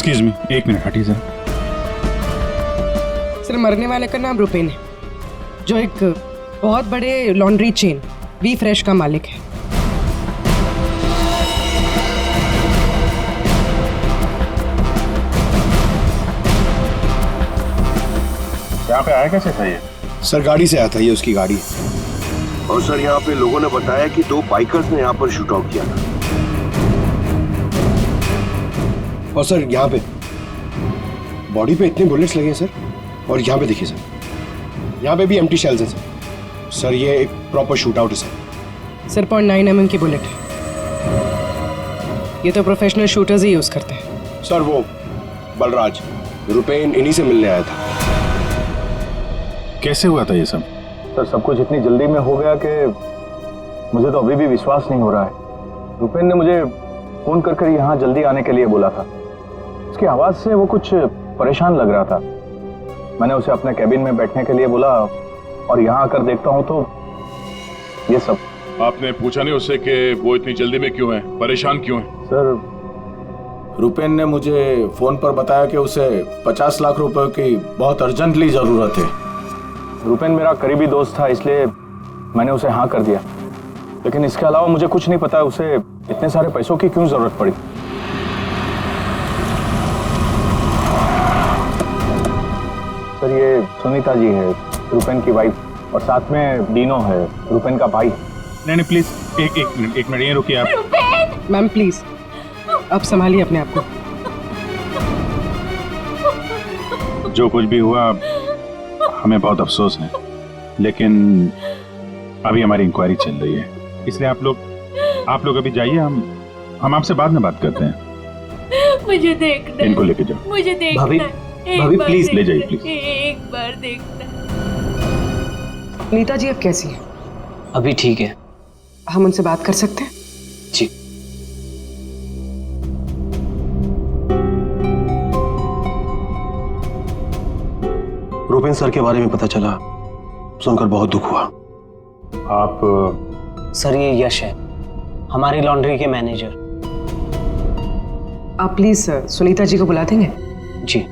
Excuse me, एक minute हटिए sir. Sir, मरने वाले का नाम रुपेन है, जो एक बहुत बड़े लॉन्ड्री चेन वी फ्रेश का मालिक है। यहाँ पे आया कैसे था ये? सर गाड़ी से आया था, ये उसकी गाड़ी है। और सर यहाँ पे लोगों ने बताया कि 2 बाइकर्स ने यहाँ पर शूट आउट किया था। और सर यहाँ पे बॉडी पे इतने बुलेट्स लगे हैं सर, और यहाँ पे देखिए सर, यहाँ पे भी एम्प्टी शेल्स हैं सर। सर ये एक प्रॉपर शूट आउट है सर। सर 0.9 mm की बुलेट है। ये तो प्रोफेशनल शूटर्स ही यूज करते हैं। सर वो बलराज रुपेन इन्हीं से मिलने आया था। कैसे हुआ था ये सब? सर सब कुछ इतनी जल्दी में हो गया कि मुझे तो अभी भी विश्वास नहीं हो रहा है। रुपेन ने मुझे फोन कर यहाँ जल्दी आने के लिए बोला था। उसकी आवाज से वो कुछ परेशान लग रहा था। मैंने उसे अपने कैबिन में बैठने के लिए बोला और यहाँ आकर देखता हूँ तो ये सब। आपने पूछा नहीं उससे कि वो इतनी जल्दी में क्यों है, परेशान क्यों है? सर रुपेन ने मुझे फोन पर बताया कि उसे 50 लाख रुपए की बहुत अर्जेंटली जरूरत है। रुपेन मेरा करीबी दोस्त था, इसलिए मैंने उसे हाँ कर दिया। लेकिन इसके अलावा मुझे कुछ नहीं पता उसे इतने सारे पैसों की क्यों जरूरत पड़ी। सर ये सुनीता जी है, रुपेन की वाइफ, और साथ में डीनो है, रुपेन का भाई। नहीं प्लीज एक मिनट यहीं रुकिए आप। मैम प्लीज, आप संभालिए अपने आप को। जो कुछ भी हुआ हमें बहुत अफसोस है, लेकिन अभी हमारी इंक्वायरी चल रही है, इसलिए आप लोग अभी जाइए। हम आपसे बाद में बात करते हैं। मुझे देखना, इनको लेके जाओ। मुझे देखना, भाभी प्लीज ले जाइए प्लीज। एक बार देखना। नीता जी अब कैसी है? अभी ठीक है। हम उनसे बात कर सकते हैं? जी। रुपेन सर के बारे में पता चला, सुनकर बहुत दुख हुआ। आप सर ये यश है, हमारी लॉन्ड्री के मैनेजर। आप प्लीज सुनीता जी को बुला देंगे? जी।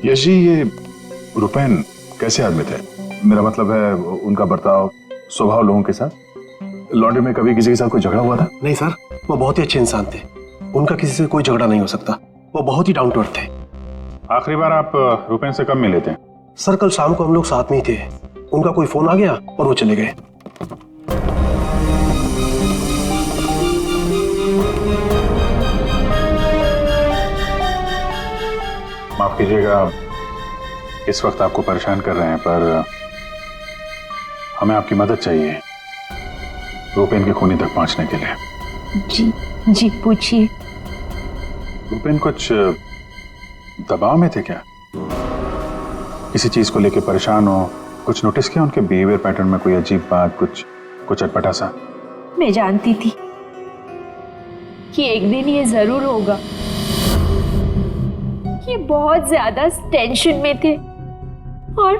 यश जी, ये रुपेन कैसे आदमी थे? मेरा मतलब है उनका बर्ताव, स्वभाव लोगों के साथ। लॉन्ड्री में कभी किसी के साथ कोई झगड़ा हुआ था? नहीं सर, वो बहुत ही अच्छे इंसान थे, उनका किसी से कोई झगड़ा नहीं हो सकता। वो बहुत ही डाउन टू अर्थ थे। आखिरी बार आप रुपेन से कब मिले थे? सर कल शाम को हम लोग साथ में ही थे, उनका कोई फोन आ गया और वो चले गए। माफ कीजिएगा इस वक्त आपको परेशान कर रहे हैं, पर हमें आपकी मदद चाहिए रुपेन के खूनी तक पहुंचने के लिए। जी पूछिए। रुपेन कुछ दबाव में थे क्या? किसी चीज को लेकर परेशान हो? कुछ नोटिस किया उनके बिहेवियर पैटर्न में? कोई अजीब बात, कुछ अटपटा सा? मैं जानती थी कि एक दिन ये जरूर होगा। ये बहुत ज्यादा टेंशन में थे और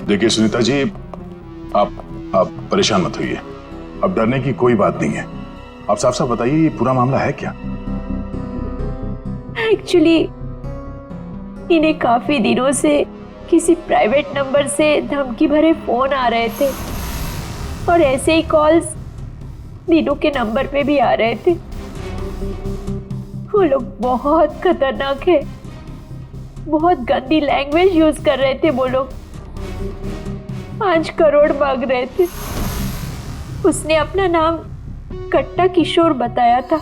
देखिए सुनीता जी, आप परेशान मत होइए। अब डरने की कोई बात नहीं है। आप साफ साफ बताइए, ये पूरा मामला है क्या? एक्चुअली इन्हें काफी दिनों से किसी प्राइवेट नंबर से धमकी भरे फोन आ रहे थे और ऐसे ही कॉल्स दीनू के नंबर पे भी आ रहे थे। वो लोग बहुत खतरनाक है, बहुत गंदी लैंग्वेज यूज कर रहे थे। वो लोग 5 करोड़ मांग रहे थे। उसने अपना नाम कट्टा किशोर बताया था।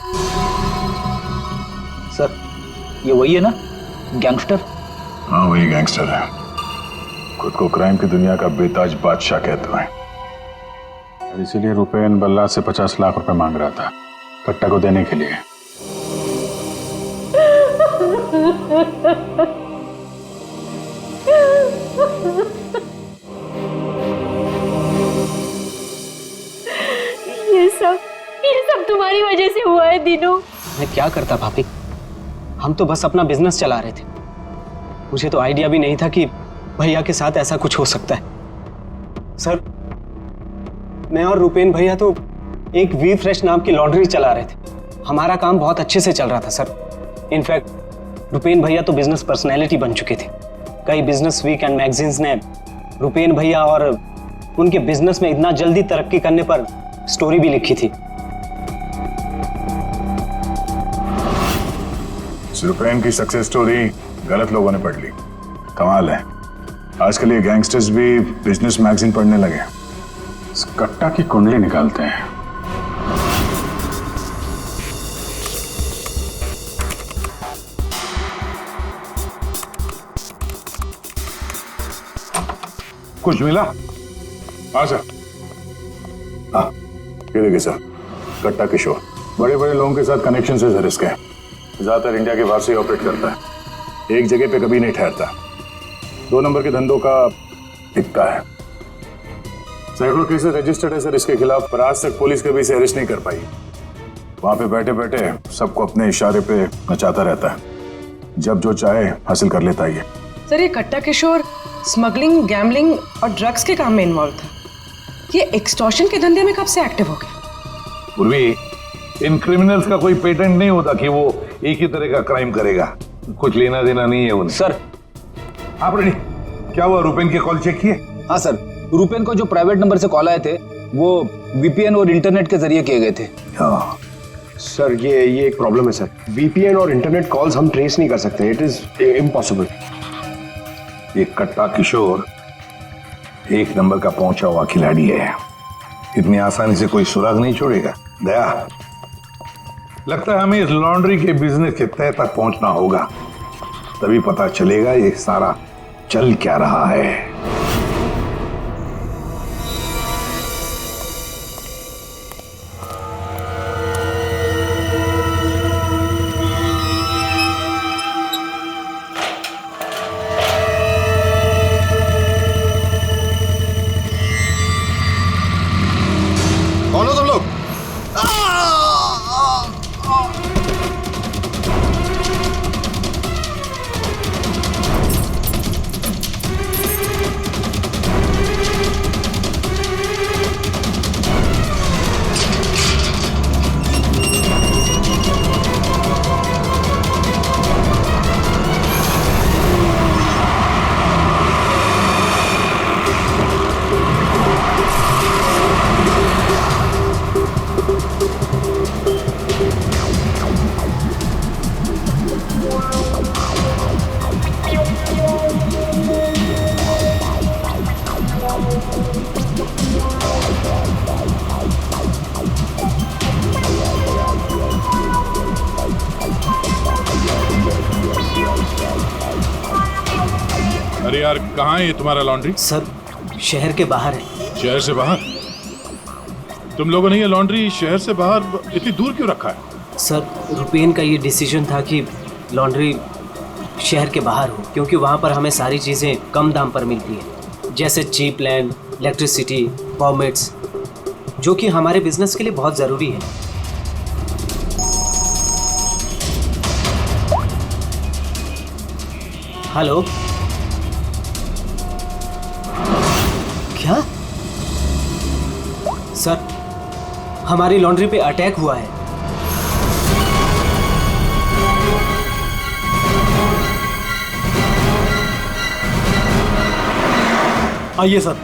सर ये वही है ना, गैंगस्टर? हाँ वही गैंगस्टर है, खुद को क्राइम की दुनिया का बेताज बादशाह कहते हैं। इसीलिए रुपेन बल्ला से 50 लाख रुपए मांग रहा था कट्टा को देने के लिए। ये सब तुम्हारी वजह से हुआ है दीनू। मैं क्या करता भाभी, हम तो बस अपना बिजनेस चला रहे थे। मुझे तो आइडिया भी नहीं था कि भैया के साथ ऐसा कुछ हो सकता है। सर, मैं और रुपेन भैया तो एक वी फ्रेश नाम की लॉन्ड्री चला रहे थे। हमारा काम बहुत अच्छे से चल रहा था सर। इनफैक्ट रुपेन भैया तो बिजनेस पर्सनैलिटी बन चुके थे। कई बिजनेस वीक एंड मैगजीन्स ने रुपेन भैया और उनके बिजनेस में इतना जल्दी तरक्की करने पर स्टोरी भी लिखी थी। रुपेन की सक्सेस स्टोरी गलत लोगों ने पढ़ ली। कमाल है, आजकल ये गैंगस्टर्स भी बिजनेस मैगजीन पढ़ने लगे। इस कट्टा की कुंडली निकालते हैं। कुछ मिला? हाँ सर। हाँ, ये देखिए सर, कट्टा किशोर बड़े बड़े लोगों के साथ कनेक्शन से रिस्क है। ज्यादातर इंडिया के बाहर से ऑपरेट करता है, एक जगह पे कभी नहीं ठहरता। 2 नंबर के धंधों का टिकता है। सैकड़ों केसेस रजिस्टर्ड है सर इसके खिलाफ, पर आज तक पुलिस कभी इसे अरेस्ट नहीं कर पाई। वहां पे बैठे बैठे सबको अपने इशारे पे नचाता रहता है, जब जो चाहे हासिल कर लेता है। सर, ये कट्टा किशोर स्मगलिंग, गैम्बलिंग और ड्रग्स के काम में इन्वॉल्व था। ये एक्सटॉर्शन के धंधे में कब से एक्टिव हो गया? पूर्वी, इन क्रिमिनल्स का कोई पेटेंट नहीं होता कि वो एक ही तरह का क्राइम करेगा। कुछ लेना देना नहीं है उन्हें। सर, आपने क्या हुआ, रुपेन के कॉल चेक किए? हाँ सर, रुपेन को जो प्राइवेट नंबर से कॉल आए थे वो वीपीएन और इंटरनेट के जरिए किए गए थे। हाँ सर, ये एक प्रॉब्लम है सर। वीपीएन और इंटरनेट कॉल्स हम ट्रेस नहीं कर सकते। It is impossible. ये कट्टा किशोर 1 नंबर का पहुंचा हुआ खिलाड़ी है, इतनी आसानी से कोई सुराग नहीं छोड़ेगा। दया, लगता है हमें इस लॉन्ड्री के बिजनेस के तह तक पहुंचना होगा, तभी पता चलेगा ये सारा चल क्या रहा है। कौन हो तुम लोग? अरे यार, कहाँ है ये तुम्हारा लॉन्ड्री? सर, शहर के बाहर है। शहर से बाहर? तुम लोगों ने ये लॉन्ड्री शहर से बाहर इतनी दूर क्यों रखा है? सर, रुपेन का ये डिसीजन था कि लॉन्ड्री शहर के बाहर हो, क्योंकि वहाँ पर हमें सारी चीज़ें कम दाम पर मिलती है, जैसे चीप लैंड, इलेक्ट्रिसिटी, परमिट्स, जो कि हमारे बिजनेस के लिए बहुत ज़रूरी है। हेलो, क्या? सर, हमारी लॉन्ड्री पे अटैक हुआ है। आइए सर।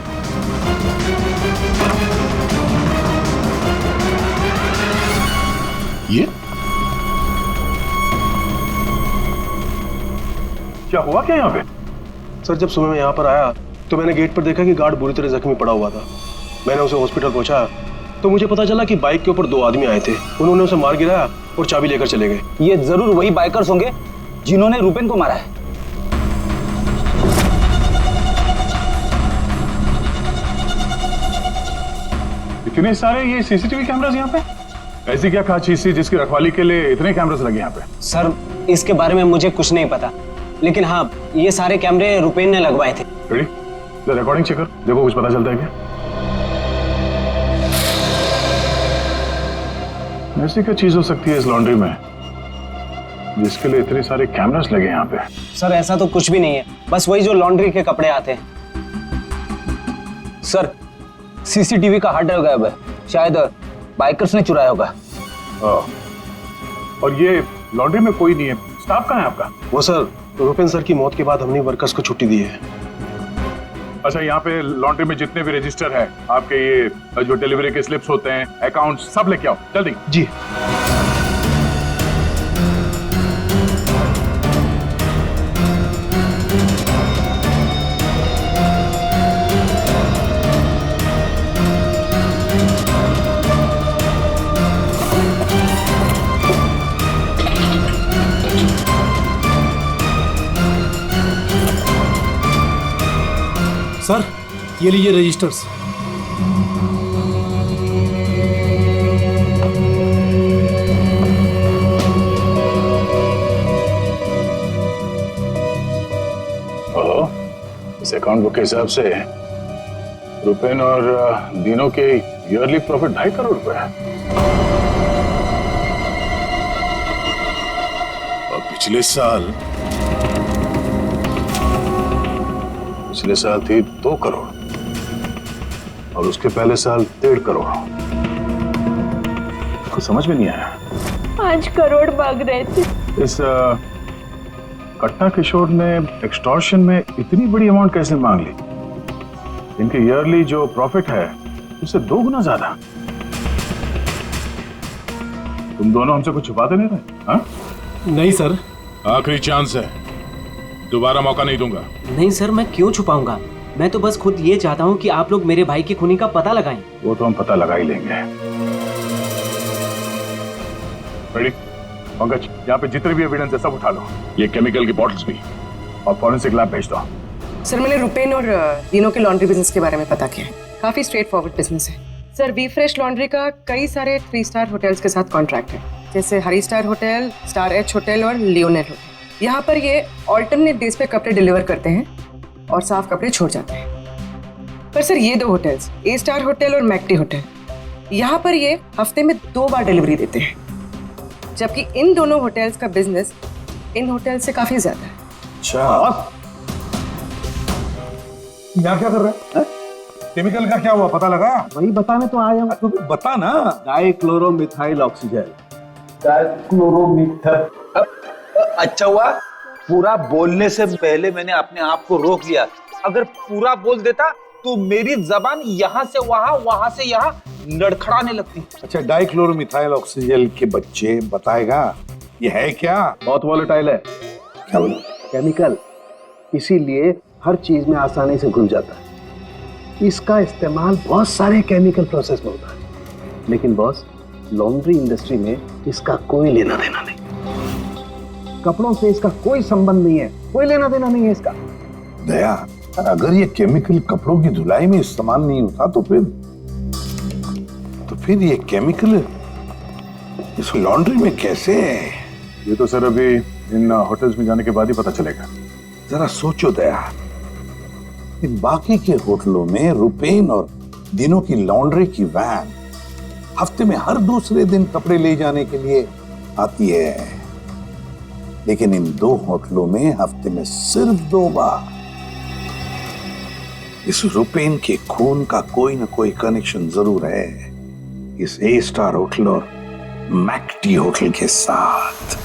ये क्या हुआ क्या यहाँ पे? सर, जब सुबह मैं यहाँ पर आया तो मैंने गेट पर देखा कि गार्ड बुरी तरह जख्मी पड़ा हुआ था। मैंने उसे हॉस्पिटल पहुंचाया तो मुझे पता चला कि बाइक के ऊपर 2 आदमी आए थे। उन्होंने उसे मार गिराया और चाबी लेकर चले गए। ये जरूर वही बाइकर्स होंगे जिन्होंने रुपेन को मारा है। इतने सारे ये सीसीटीवी कैमरास यहाँ पे? ऐसी क्या खास चीज थी जिसकी रखवाली के लिए इतने कैमरास लगे यहाँ पे? सर, इसके बारे में मुझे कुछ नहीं पता, लेकिन हाँ, ये सारे कैमरे रुपेन ने लगवाए थे। रिकॉर्डिंग चेक कर, देखो कुछ पता चलता है क्या? ऐसी क्या चीज हो सकती है इस लॉन्ड्री में जिसके लिए इतने सारे कैमरास लगे यहाँ पे? सर, ऐसा तो कुछ भी नहीं है, बस वही जो लॉन्ड्री के कपड़े आते हैं। सर, सीसीटीवी का हार्ड ड्राइव गायब है, शायद बाइकर्स ने चुराया होगा। और ये लॉन्ड्री में कोई नहीं है, स्टाफ कहाँ है आपका? वो सर, रुपेन सर की मौत के बाद हमने वर्कर्स को छुट्टी दी है। अच्छा, यहाँ पे लॉन्ड्री में जितने भी रजिस्टर है, आपके ये जो डिलीवरी के स्लिप्स होते हैं, अकाउंट, सब लेके आओ जल्दी। जी। सर, ये लीजिए रजिस्टर्स। ओहो, इस अकाउंट बुक के हिसाब से रुपेन और दीनों के ईयरली प्रॉफिट 2.5 करोड़ रुपए है। और पिछले साल थी 2 करोड़ और उसके पहले साल 1.5 करोड़। कुछ समझ में नहीं आया। 5 करोड़ मांग रहे थे। इस कट्टा किशोर ने एक्सटॉर्शन में इतनी बड़ी अमाउंट कैसे मांग ली? इनके ईयरली जो प्रॉफिट है उससे 2 गुना ज्यादा। तुम दोनों हमसे कुछ छुपाते नहीं रहे? हाँ? नहीं सर। आखिरी चांस है, दोबारा मौका नहीं दूंगा। नहीं सर, मैं क्यों छुपाऊंगा? मैं तो बस खुद ये चाहता हूँ कि आप लोग मेरे भाई की खूनी का पता लगाएं। वो तो हम पता लगा ही लेंगे। रेडी? पंकज, यहाँ पे जितने भी एविडेंस है सब उठा लो, ये केमिकल की बॉटल्स भी, और फॉरेंसिक लैब भेज दो। सर, मैंने रुपेन और दीनों के लॉन्ड्री बिजनेस के बारे में पता किया है। काफी स्ट्रेट फॉरवर्ड बिजनेस है सर। वी फ्रेश लॉन्ड्री का कई सारे 3 स्टार होटल्स के साथ कॉन्ट्रैक्ट है, जैसे Hari star hotel, star H hotel और लियोनेल होटल। यहाँ पर ये ऑल्टरनेट डेज पे कपड़े डिलीवर करते हैं और साफ कपड़े छोड़ जाते हैं। पर सर, ये 2 होटल्स, ए स्टार होटल और मैक्टी होटल, यहाँ पर ये हफ्ते में 2 बार डिलीवरी देते हैं, जबकि इन दोनों होटल्स का बिजनेस इन होटल से काफी ज्यादा है। अच्छा, यहाँ क्या कर रहा है? केमिकल का क्या हुआ, पता लगा? वही बताने तो आया हूँ। तो बता ना। डाइक्लोरोमिथाइल ऑक्सीजन। अच्छा हुआ पूरा बोलने से पहले मैंने अपने आप को रोक लिया। अगर पूरा बोल देता तो मेरी जबान यहाँ से वहां, वहां से यहाँ लड़खड़ाने लगती। अच्छा, डाइक्लोरोमिथाइल ऑक्सीजन के बच्चे बताएगा ये है क्या? बहुत वॉलेटाइल है। क्या बोला? केमिकल, इसीलिए हर चीज में आसानी से घुल जाता है। इसका इस्तेमाल बहुत सारे केमिकल प्रोसेस में होता है, लेकिन बॉस, लॉन्ड्री इंडस्ट्री में इसका कोई लेना देना नहीं। कपड़ों से इसका कोई संबंध नहीं है, कोई लेना देना नहीं है इसका। दया, अगर ये केमिकल कपड़ों की धुलाई में इस्तेमाल नहीं होता तो फिर ये केमिकल इस लॉन्ड्री में कैसे है? ये तो सर अभी इन होटल्स में जाने के बाद ही पता चलेगा। जरा सोचो दया, इन बाकी के होटलों में रुपेन और दिनों की लॉन्ड्री की वैन हफ्ते में हर दूसरे दिन कपड़े ले जाने के लिए आती है, लेकिन इन 2 होटलों में हफ्ते में सिर्फ 2 बार। इस रुपेन के खून का कोई ना कोई कनेक्शन जरूर है इस ए स्टार होटल और मैक्टी होटल के साथ।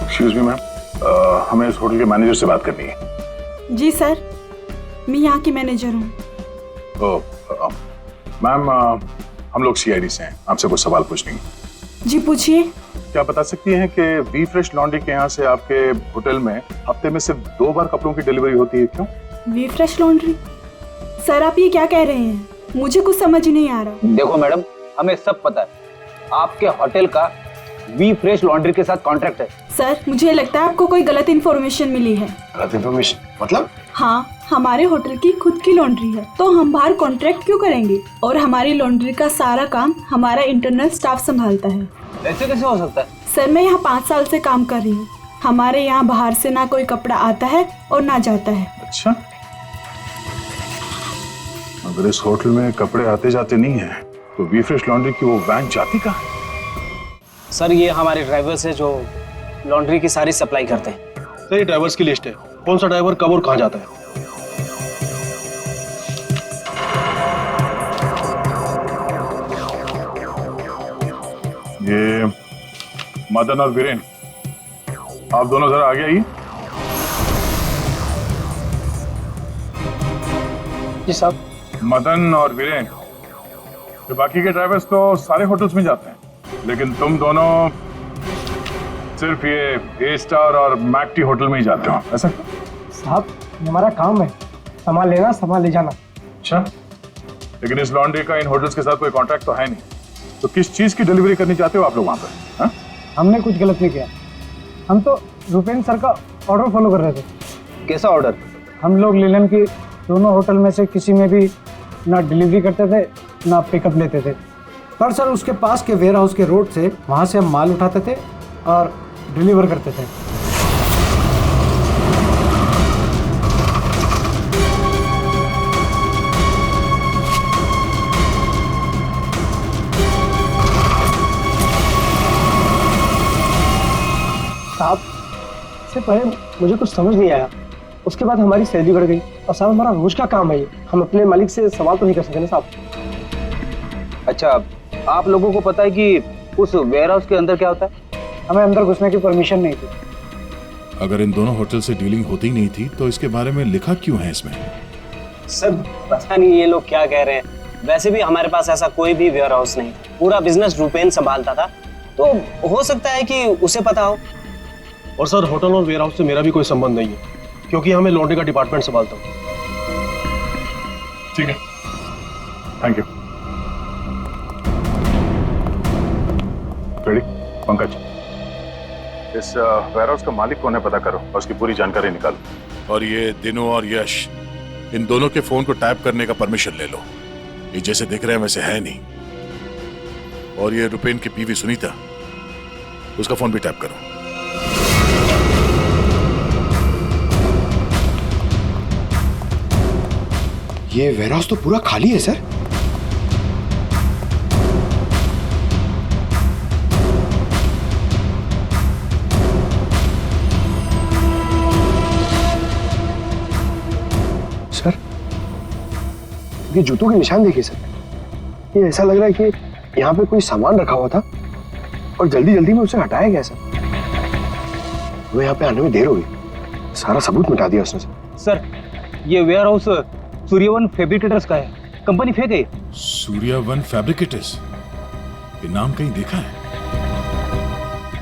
एक्सक्यूज मी मैम, हमें इस होटल के मैनेजर से बात करनी है। जी सर, मैं यहाँ की मैनेजर हूँ। मैम, हम लोग सीआईडी से हैं, आपसे कुछ सवाल पूछने हैं। जी पूछिए। क्या बता सकती हैं कि वी फ्रेश लॉन्ड्री के यहाँ से आपके होटल में हफ्ते में सिर्फ 2 बार कपड़ों की डिलीवरी होती है, क्यों? We fresh laundry? सर, आप ये क्या कह रहे हैं? मुझे कुछ समझ नहीं आ रहा। देखो मैडम, हमें सब पता है आपके होटल का वी फ्रेश लॉन्ड्री के साथ कॉन्ट्रैक्ट है। सर, मुझे लगता है आपको कोई गलत इन्फॉर्मेशन मिली है। गलत इन्फॉर्मेशन मतलब? हाँ, हमारे होटल की खुद की लॉन्ड्री है, तो हम बाहर कॉन्ट्रैक्ट क्यों करेंगे? और हमारी लॉन्ड्री का सारा काम हमारा इंटरनल स्टाफ संभालता है। ऐसे कैसे हो सकता है? सर, मैं यहाँ 5 साल से काम कर रही हूँ। हमारे यहाँ बाहर से ना कोई कपड़ा आता है और ना जाता है। अच्छा, अगर इस होटल में कपड़े आते जाते नहीं है तो वी फ्रेश लॉन्ड्री की वो वैन जाती कहाँ? सर ये हमारे ड्राइवर्स है जो लॉन्ड्री की सारी सप्लाई करते हैं। सर ये ड्राइवर्स की लिस्ट है, कौन सा ड्राइवर कब और कहाँ जाता है। ये मदन और वीरेन, आप दोनों जरा आगे आइए। जी साहब। मदन और वीरेन, ये बाकी के ड्राइवर्स तो सारे होटल्स में जाते हैं, लेकिन तुम दोनों सिर्फ ये ए स्टार और मैकटी होटल में ही जाते हो, ऐसा? साहब हमारा काम है, सामान लेना सामान ले जाना। अच्छा, लेकिन इस लॉन्ड्री का इन होटल्स के साथ कोई कॉन्ट्रैक्ट तो है नहीं, तो किस चीज की डिलीवरी करनी चाहते हो आप लोग वहां पर? हाँ? हमने कुछ गलत नहीं किया, हम तो रुपेन सर का ऑर्डर फॉलो कर रहे थे। कैसा ऑर्डर? हम लोग लीलन की दोनों होटल में से किसी में भी ना डिलीवरी करते थे ना पिकअप लेते थे, पर सर उसके पास के वेयर हाउस के रोड से वहाँ से हम माल उठाते थे और डिलीवर करते थे। साहब इससे पहले मुझे कुछ समझ नहीं आया, उसके बाद हमारी सैलरी बढ़ गई और साहब हमारा रोज का काम है ये, हम अपने मालिक से सवाल तो नहीं कर सकते ना साहब। अच्छा, आप लोगों को पता है कि उस वेयर हाउस के अंदर क्या होता है? हमें अंदर घुसने की परमिशन नहीं थी। अगर इन दोनों होटल से डीलिंग होती नहीं थी तो इसके बारे में लिखा क्यों है इसमें? सर पता नहीं ये लोग क्या कह रहे हैं, वैसे भी हमारे पास ऐसा कोई भी वेयर हाउस नहीं, पूरा बिजनेस रुपेन संभालता था, तो हो सकता है कि उसे पता हो। और सर होटल और वेयर हाउस से मेरा भी कोई संबंध नहीं है, क्योंकि हमें लॉन्ड्री का डिपार्टमेंट संभालता हूँ। ठीक है, थैंक यू। रेडी? पंकज, इस वेयर हाउस का मालिक कौन है पता करो और उसकी पूरी जानकारी निकालो। और ये दिनू और यश, इन दोनों के फोन को टैप करने का परमिशन ले लो, ये जैसे दिख रहे हैं वैसे है नहीं। और ये रुपेन की बीवी सुनीता, उसका फोन भी टैप करो। ये वेयर हाउस तो पूरा खाली है सर। सर ये जूतों के निशान देखिए सर, ये ऐसा लग रहा है कि यहाँ पे कोई सामान रखा हुआ था और जल्दी जल्दी में उसे हटाया गया सर। वो यहाँ पे आने में देर हो गई, सारा सबूत मिटा दिया उसने सर। ये वेयर हाउस सूर्यवन फैब्रिकेटर्स का है, कंपनी फेक है। सूर्यवन फैब्रिकेटर्स, ये नाम कहीं देखा है?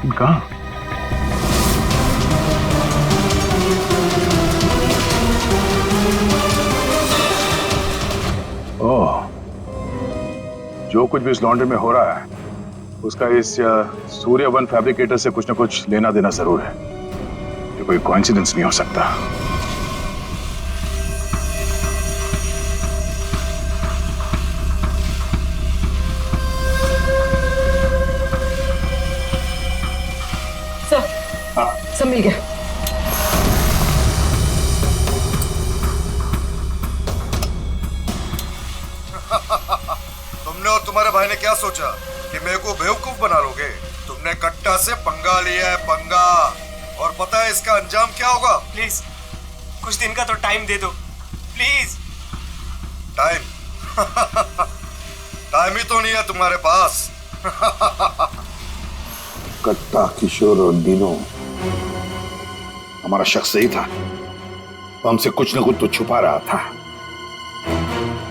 कहाँ? ओह, जो कुछ भी इस लॉन्ड्री में हो रहा है उसका इस सूर्यवन फैब्रिकेटर से कुछ ना कुछ लेना देना जरूर है। ये कोई कोइंसिडेंस नहीं हो सकता। सब मिल गया। तुमने और तुम्हारे भाई ने क्या सोचा कि मेरे को बेवकूफ बना लोगे? तुमने कट्टा से पंगा लिया है, पंगा। और पता है इसका अंजाम क्या होगा? प्लीज कुछ दिन का तो टाइम दे दो प्लीज। टाइम? टाइम ही तो नहीं है तुम्हारे पास। कट्टा, किशोर और दिनों, हमारा शख्स सही था, वो हमसे कुछ न कुछ तो छुपा रहा था।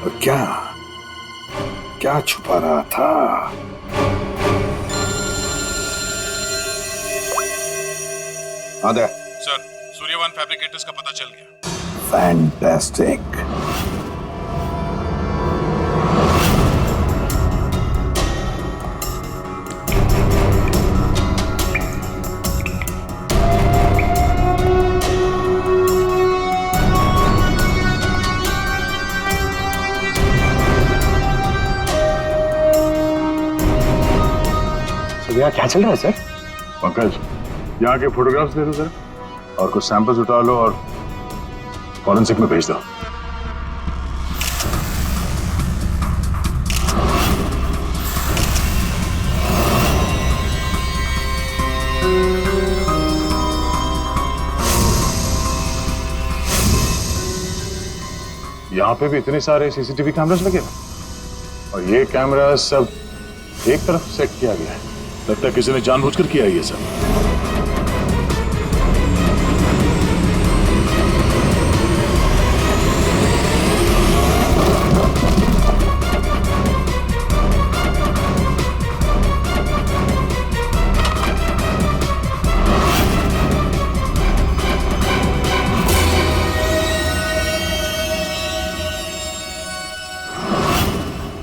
और क्या क्या छुपा रहा था? आदे सर, सूर्यवन फैब्रिकेटर्स का पता चल गया। फैंटास्टिक। यहाँ क्या चल रहा है सर? पंकज, यहाँ के फोटोग्राफ्स दे दो सर, और कुछ सैंपल्स उठा लो और फॉरेंसिक में भेज दो। यहाँ पे भी इतने सारे सीसीटीवी कैमरास लगे हैं और ये कैमरा सब एक तरफ सेट किया गया है। लगता है किसी ने जानबूझकर किया है ये सब।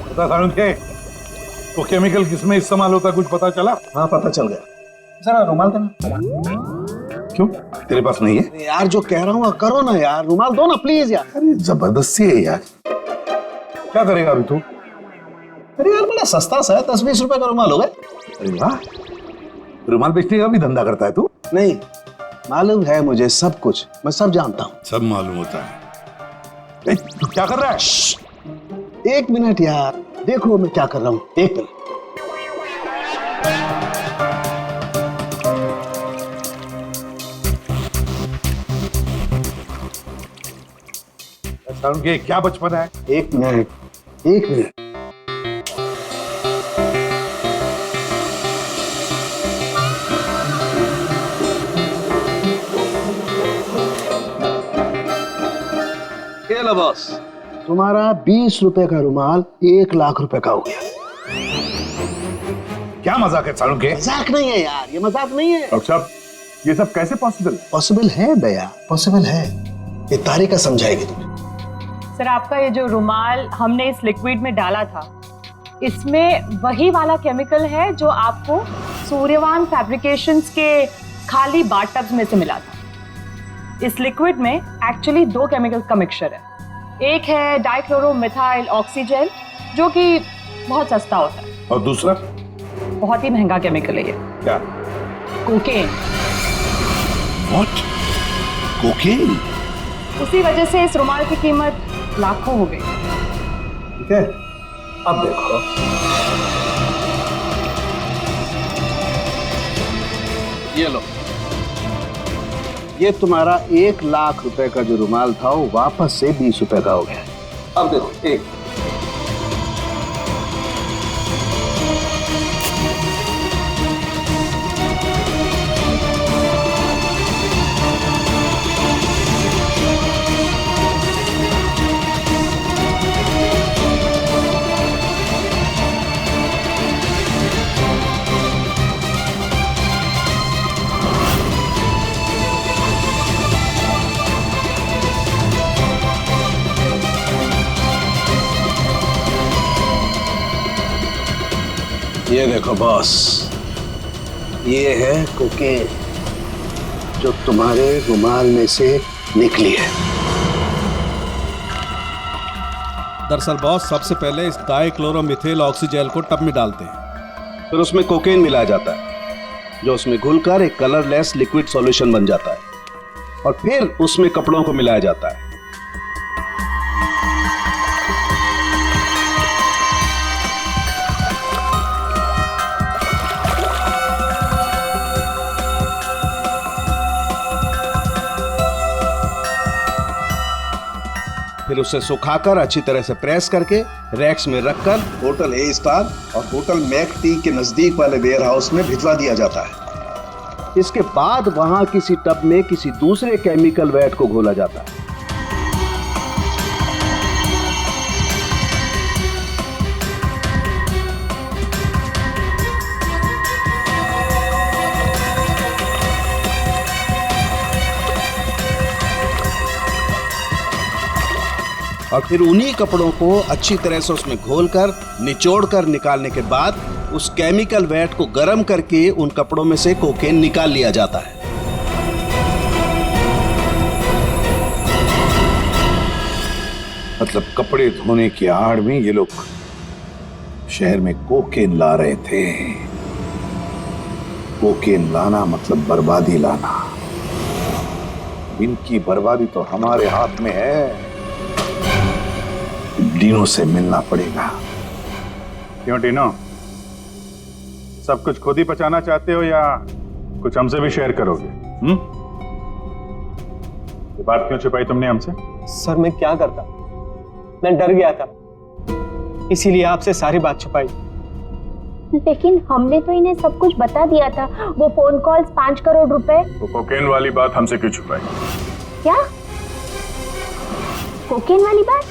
पता सारुण के वो केमिकल किसमें इस्तेमाल होता कुछ पता चला? हाँ पता चल गया। जरा रुमाल देना। क्यों तेरे पास नहीं है? यार जो कह रहा हूँ करो ना यार, रुमाल दो ना प्लीज यार। अरे जबरदस्ती है यार। क्या करेगा अभी तू? अरे यार बड़ा सस्ता सा है, 10-20 रुपए का रुमाल होगा। अरे वाह, रुमाल बेचने का भी धंधा करता है तू? नहीं, मालूम है मुझे सब कुछ, मैं सब जानता हूँ। सब मालूम होता है। तू क्या कर रहा है? 1 मिनट यार, देखो मैं क्या कर रहा हूँ। 1 मिनट। सारुण के क्या बचपन है? 1 मिनट, 1 मिनट। ये लो बॉस, तुम्हारा 20 रुपए का रुमाल 1 लाख रुपए का हो गया। क्या मजाक है सारुण के? मजाक नहीं है यार, ये मजाक नहीं है। डॉक्टर साहब ये सब कैसे पॉसिबल है? पॉसिबल है भैया, पॉसिबल है। ये तारिका समझाएगी तुम्हें। सर आपका ये जो रुमाल हमने इस लिक्विड में डाला था, इसमें वही वाला केमिकल है जो आपको सूर्यवान फैब्रिकेशंस के खाली बाथटब्स में से मिला था। इस लिक्विड में एक्चुअली 2 केमिकल्स का मिक्सचर है। एक है डाइक्लोरोमिथाइल ऑक्सीजेल जो कि बहुत सस्ता होता है, और दूसरा बहुत ही महंगा केमिकल है ये। क्या? कोकेन। व्हाट? कोकेन? उसी वजह से इस रुमाल की कीमत लाखों हो गई। ठीक है, अब देखो। ये लो, ये तुम्हारा 1 लाख रुपए का जो रुमाल था वो वापस से 20 रुपए का हो गया। अब देखो, एक ये देखो बॉस, ये है कोकेन जो तुम्हारे रुमाल में से निकली है। दरअसल बॉस सबसे पहले इस डाइक्लोरोमिथाइल ऑक्सीजेल को टब में डालते हैं, फिर उसमें कोकेन मिलाया जाता है जो उसमें घुलकर एक कलरलेस लिक्विड सॉल्यूशन बन जाता है, और फिर उसमें कपड़ों को मिलाया जाता है। फिर उसे सुखाकर अच्छी तरह से प्रेस करके रैक्स में रखकर होटल ए स्टार और होटल मैक टी के नजदीक वाले वेयर हाउस में भिजवा दिया जाता है। इसके बाद वहां किसी टब में किसी दूसरे केमिकल वैट को घोला जाता है। और फिर उन्हीं कपड़ों को अच्छी तरह से उसमें घोलकर निचोड़कर निकालने के बाद उस केमिकल वैट को गर्म करके उन कपड़ों में से कोकेन निकाल लिया जाता है। मतलब कपड़े धोने की आड़ में ये लोग शहर में कोकेन ला रहे थे। कोकेन लाना मतलब बर्बादी लाना। इनकी बर्बादी तो हमारे हाथ में है। डीनो से मिलना पड़ेगा। क्यों डीनो, सब कुछ खुद ही पचाना चाहते हो या कुछ हमसे भी शेयर करोगे? ये बात क्यों छुपाई तुमने हमसे? सर मैं क्या करता, मैं डर गया था, इसीलिए आपसे सारी बात छुपाई। लेकिन हमने तो इन्हें सब कुछ बता दिया था। वो फोन कॉल्स, 5 करोड़ रुपए। वो कोकेन वाली बात हमसे क्यों छुपाई? क्या कोकेन वाली बात?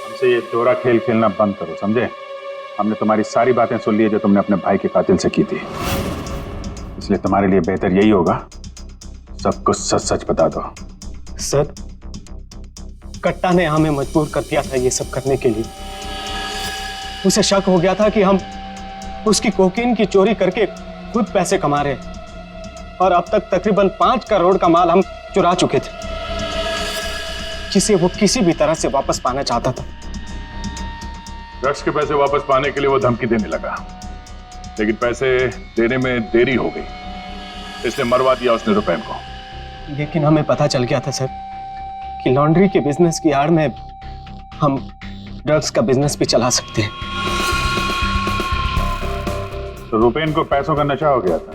हमसे ये दोहरा खेल खेलना बंद करो, समझे? हमने तुम्हारी सारी बातें सुन ली है जो तुमने अपने भाई के कातिल से की थी, इसलिए तुम्हारे लिए बेहतर यही होगा सब कुछ सच सच बता दो। सर, कट्टा ने हमें मजबूर कर दिया था ये सब करने के लिए। उसे शक हो गया था कि हम उसकी कोकीन की चोरी करके खुद पैसे कमा रहे हैं और अब तक तकरीबन 5 करोड़ का माल हम चुरा चुके थे, जिसे वो किसी भी तरह से वापस पाना चाहता था। ड्रग्स के पैसे वापस पाने के लिए वो धमकी देने लगा, लेकिन पैसे देने में देरी हो गई, इसलिए मरवा दिया उसने रुपैन को। लेकिन हमें पता चल गया था सर कि लॉन्ड्री के बिजनेस की आड़ में हम ड्रग्स का बिजनेस भी चला सकते हैं। तो रुपैन को पैसों का नशा हो गया था।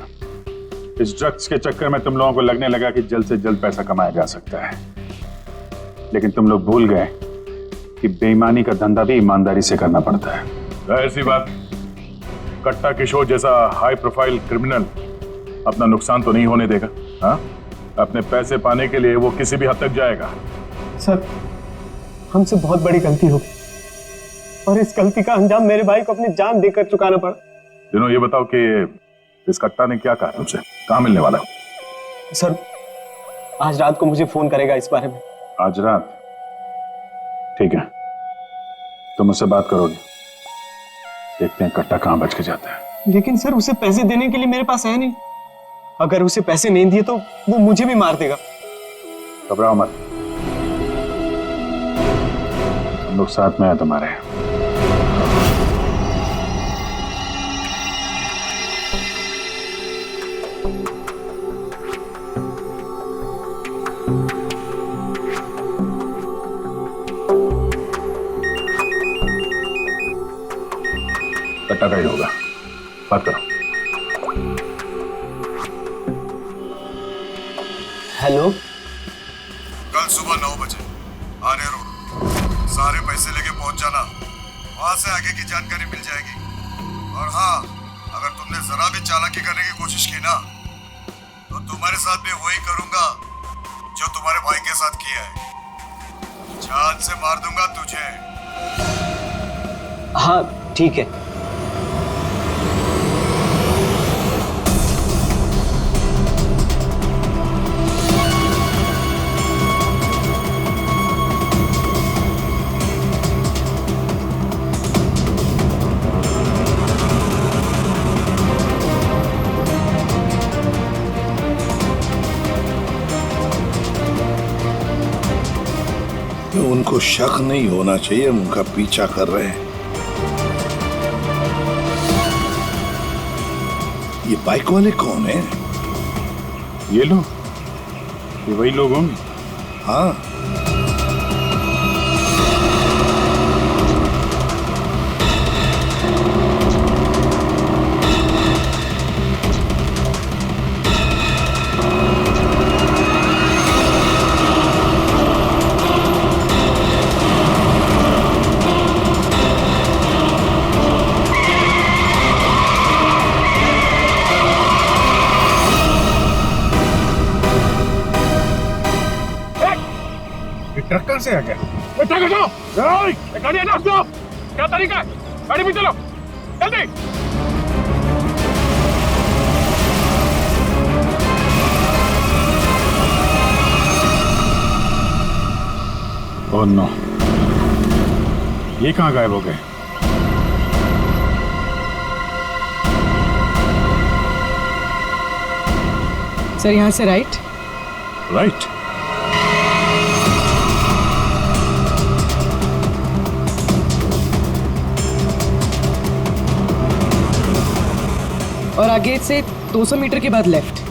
इस ड्रग्स के चक्कर में तुम लोगों को लगने लगा कि जल्द से जल्द पैसा कमाया जा सकता है, लेकिन तुम लोग भूल गए कि बेईमानी का धंधा भी ईमानदारी से करना पड़ता है। जाहिर सी बात, कट्टा किशोर जैसा हाई प्रोफाइल क्रिमिनल अपना नुकसान तो नहीं होने देगा। हाँ, अपने पैसे पाने के लिए वो किसी भी हद तक जाएगा। सर, हमसे बहुत बड़ी गलती हो गई और इस गलती का अंजाम मेरे भाई को अपनी जान देकर चुकाना पड़ा। दिनों, ये बताओ कि इस कट्टा ने क्या कहा तुमसे? कहाँ मिलने वाला? सर, आज रात को मुझे फोन करेगा इस बारे में। आज रात? ठीक है, तुम उससे बात करोगे, देखते हैं कट्टा कहाँ बच के जाता है। लेकिन सर, उसे पैसे देने के लिए मेरे पास है नहीं। अगर उसे पैसे नहीं दिए तो वो मुझे भी मार देगा। घबराओ मत, हम लोग साथ में हैं तुम्हारे। कट्टा का ही होगा, बात करो। हेलो, कल सुबह 9 बजे आने रोड, सारे पैसे लेके पहुंच जाना, वहां से आगे की जानकारी मिल जाएगी। और हाँ, अगर तुमने जरा भी चालाकी करने की कोशिश की ना, तो तुम्हारे साथ भी वही करूंगा जो तुम्हारे भाई के साथ किया है। जान से मार दूंगा तुझे। हाँ ठीक है। उनको शक नहीं होना चाहिए, उनका पीछा कर रहे हैं। ये बाइक वाले कौन है? ये लोग, ये वही लोग होंगे। हाँ, ट्रक कहाँ से आ गया? ट्रक हटाओ! गाड़ी हटाओ! क्या तरीका है? गाड़ी में चलो, जल्दी! ओह नो, ये कहाँ गायब हो गए? सर, यहाँ से राइट। राइट? और आगे से 200 मीटर के बाद लेफ्ट।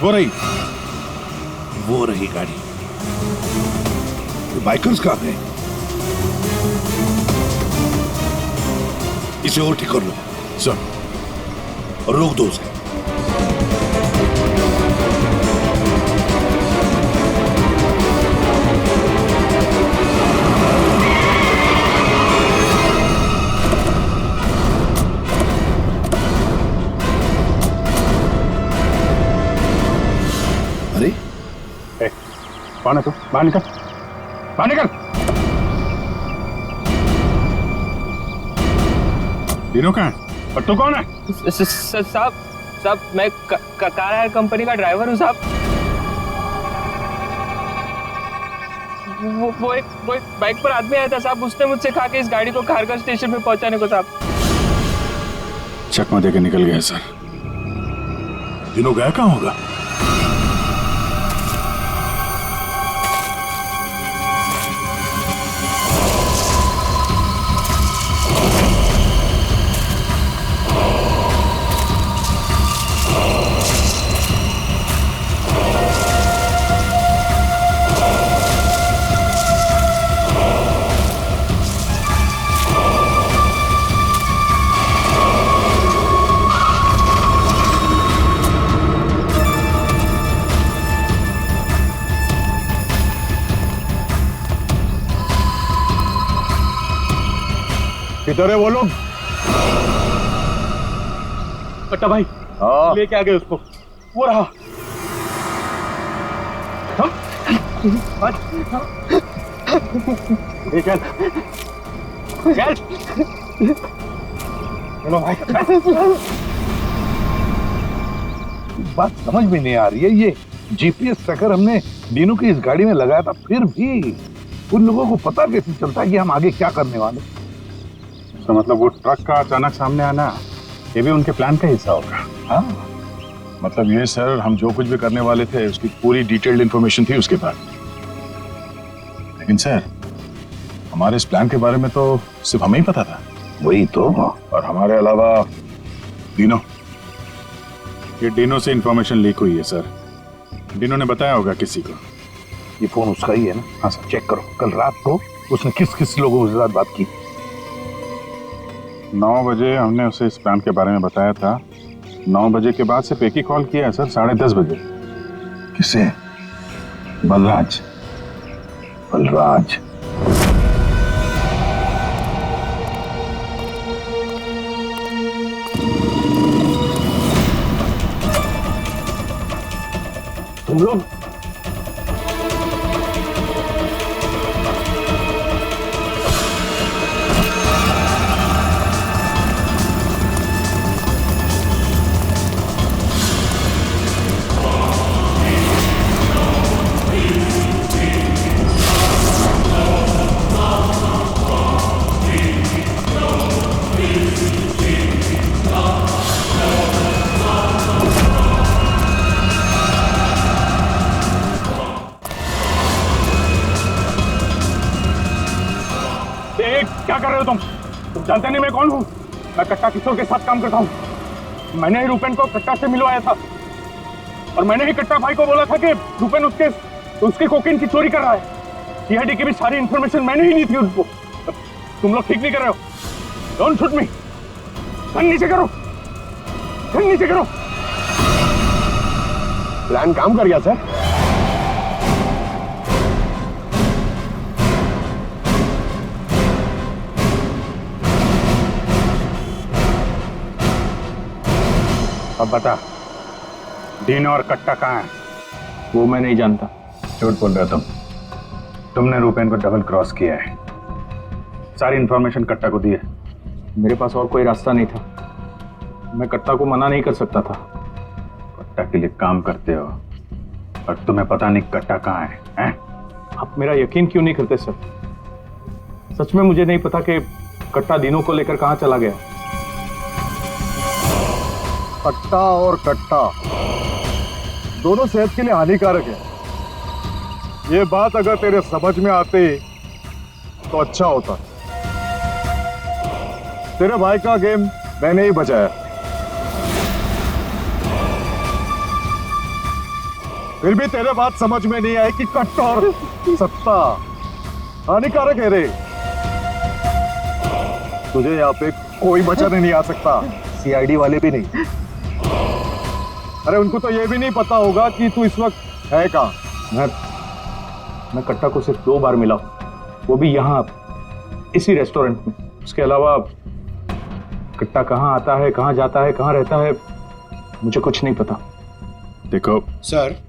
वो रही गाड़ी। तो बाइकर्स कहाँ गए? इसे और ठीक कर लो सर, और रोक दो उसे। अरे कौन है तू? बाहर निकल, बाहर निकल। तीनों कहाँ है और तू कौन है? साहब मैं कार हायर कंपनी का ड्राइवर हूँ साहब। वो एक बाइक पर आदमी आया था साहब, उसने मुझसे कहा कि इस गाड़ी को खारगर स्टेशन पे पहुंचाने को साहब। चकमा देके निकल गया सर। तीनों गया कहाँ होगा? किधर है वो लोग? कट्टा भाई लेके आ गए उसको, वो रहा। चल चल चलो भाई। बात समझ में नहीं आ रही है, ये जीपीएस ट्रैकर हमने दीनू की इस गाड़ी में लगाया था, फिर भी उन लोगों को पता कैसे चलता है कि हम आगे क्या करने वाले? तो मतलब वो ट्रक का अचानक सामने आना ये भी उनके प्लान का हिस्सा होगा? हाँ, मतलब ये सर, हम जो कुछ भी करने वाले थे उसकी पूरी डिटेल्ड इंफॉर्मेशन थी उसके पास। लेकिन सर, हमारे इस प्लान के बारे में तो सिर्फ हमें ही पता था। वही तो। और हमारे अलावा डिनो, ये डिनो से इंफॉर्मेशन लीक हुई है सर। डिनो ने बताया होगा किसी को। ये फोन उसका ही है ना? हाँ सर। चेक करो, कल रात को उसने किस किस लोगों के साथ बात की। 9 बजे हमने उसे इस प्लान के बारे में बताया था। 9 बजे के बाद सिर्फ एक ही कॉल किया है सर, 10:30 बजे। किसे? बलराज। बलराज तुम लोग क्या कर रहे हो तुम जानते नहीं मैं कौन हूँ? मैं कट्टा किशोर के साथ काम करता हूँ। मैंने ही रूपेन को कट्टा से मिलवाया था और मैंने ही कट्टा भाई को बोला था कि रूपेन उसके कोकीन की चोरी कर रहा है। सीआईडी की भी सारी इंफॉर्मेशन मैंने ही दी थी उनको। तुम लोग ठीक नहीं कर रहे हो। Don't shoot me. गन नीचे करो, गन नीचे करो। प्लान काम कर गया सर। अब बता, डिनो और कट्टा कहाँ है? वो मैं नहीं जानता। झूठ बोल रहे हो तुमने रूपेन को डबल क्रॉस किया है। सारी इंफॉर्मेशन कट्टा को दी है। मेरे पास और कोई रास्ता नहीं था। मैं कट्टा को मना नहीं कर सकता था। कट्टा के लिए काम करते हो और तुम्हें पता नहीं कट्टा कहाँ है, हैं? आप मेरा यकीन क्यों नहीं करते सर? सच में मुझे नहीं पता कि कट्टा दिनों को लेकर कहाँ चला गया। कट्टा और कट्टा दोनों सेहत के लिए हानिकारक है। ये बात अगर तेरे समझ में आती तो अच्छा होता। तेरे भाई का गेम मैंने ही बचाया। फिर भी तेरे बात समझ में नहीं आई कि कट्टा और सत्ता हानिकारक है रे। तुझे यहाँ पे कोई बचाने नहीं आ सकता, सीआईडी वाले भी नहीं। अरे उनको तो ये भी नहीं पता होगा कि तू इस वक्त है कहाँ। मैं कट्टा को सिर्फ 2 बार मिला हूं, वो भी यहाँ इसी रेस्टोरेंट में। उसके अलावा कट्टा कहाँ आता है, कहाँ जाता है, कहाँ रहता है, मुझे कुछ नहीं पता। देखो सर।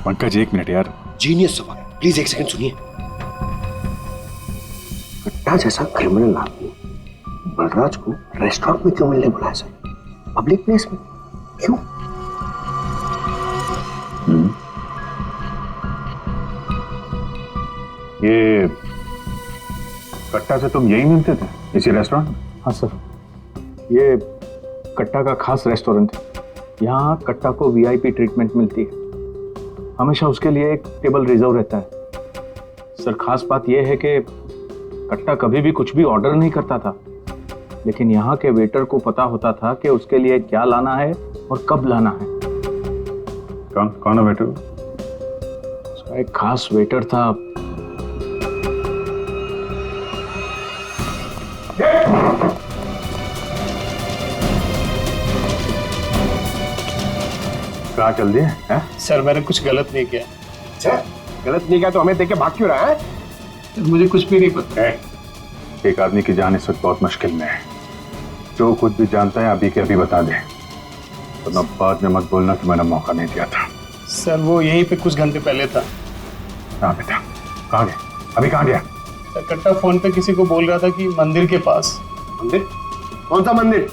पंकज, 1 मिनट यार। जीनियस सवाल, प्लीज 1 सेकंड सुनिए। कट्टा जैसा क्रिमिनल आदमी बलराज को रेस्टोरेंट में क्यों मिलने बुलाया सर? पब्लिक प्लेस में क्यों? ये कट्टा से तुम यही मिलते थे, इसी रेस्टोरेंट में? हाँ सर, ये कट्टा का खास रेस्टोरेंट है। यहाँ कट्टा को वीआईपी ट्रीटमेंट मिलती है। हमेशा उसके लिए एक टेबल रिजर्व रहता है। सर, खास बात यह है कि कट्टा कभी भी कुछ भी ऑर्डर नहीं करता था, लेकिन यहाँ के वेटर को पता होता था कि उसके लिए क्या लाना है और कब लाना है। कौन है वेटर? एक खास वेटर था। कहाँ चल दिए? सर मैंने कुछ गलत नहीं किया। अच्छा, गलत नहीं किया तो हमें देख के भाग क्यों रहा है? मुझे कुछ भी नहीं पता। एक आदमी की जान इस वक्त बहुत मुश्किल में है। जो खुद भी जानता है अभी के अभी बता दे, तो बाद में मत बोलना कि मैंने मौका नहीं दिया था। सर वो यहीं पे कुछ घंटे पहले था। हाँ बेटा, कहाँ गया? अभी कहाँ गया? सर कट्टा फोन पे किसी को बोल रहा था कि मंदिर के पास। मंदिर? कौन सा मंदिर?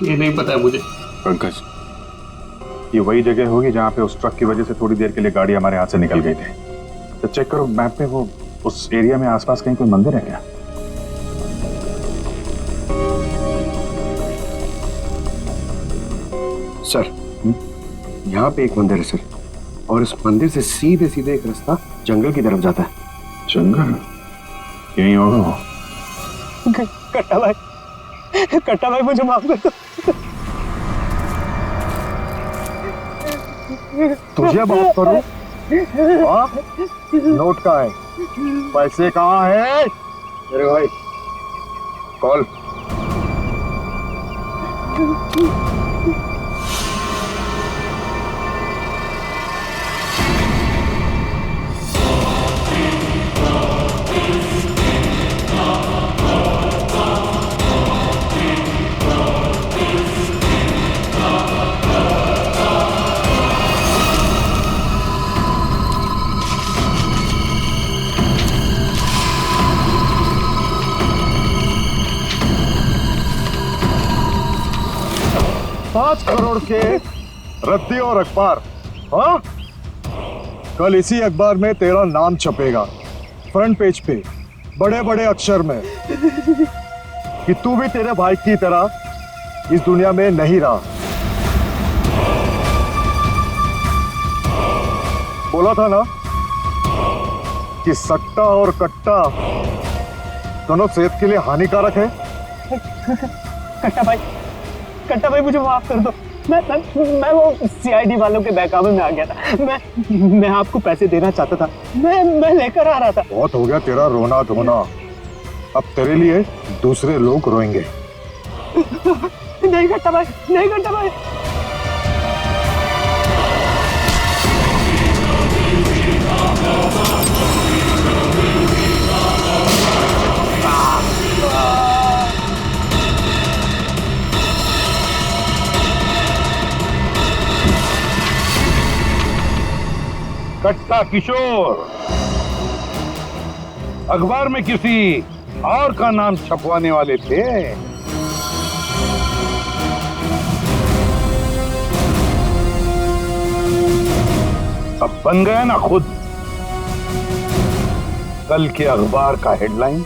ये नहीं पता है मुझे। पंकज, ये वही जगह होगी जहाँ पे उस ट्रक की वजह से थोड़ी देर के लिए गाड़ी हमारे हाथ से निकल गई थी। तो चेक करो मैप पे, वो उस एरिया में आसपास कहीं कोई मंदिर है क्या? सर, यहाँ पे एक मंदिर है सर, और इस मंदिर से सीधे सीधे एक रास्ता जंगल की तरफ जाता है। जंगल? यहीं होगा वो। कट्टा भाई मुझे माफ कर दो। तुझे माफ करूं? नोट कहाँ है? पैसे कहाँ है? अरे भाई कॉल। $5 करोड़ के रद्दी और अखबार। हाँ, कल इसी अखबार में तेरा नाम छपेगा, फ्रंट पेज पे बड़े बड़े अक्षर में, कि तू भी तेरे भाई की तरह इस दुनिया में नहीं रहा। बोला था ना कि सट्टा और कट्टा दोनों सेहत के लिए हानिकारक है। कट्टा भाई मुझे माफ कर दो। मैं वो सीआईडी वालों के बहकावे में आ गया था। मैं आपको पैसे देना चाहता था। मैं लेकर आ रहा था। बहुत हो गया तेरा रोना धोना, अब तेरे लिए दूसरे लोग रोएंगे। नहीं कट्टा भाई, नहीं कट्टा भाई। कट्टा किशोर अखबार में किसी और का नाम छपवाने वाले थे। अब बन गया ना खुद। कल के अखबार का हेडलाइन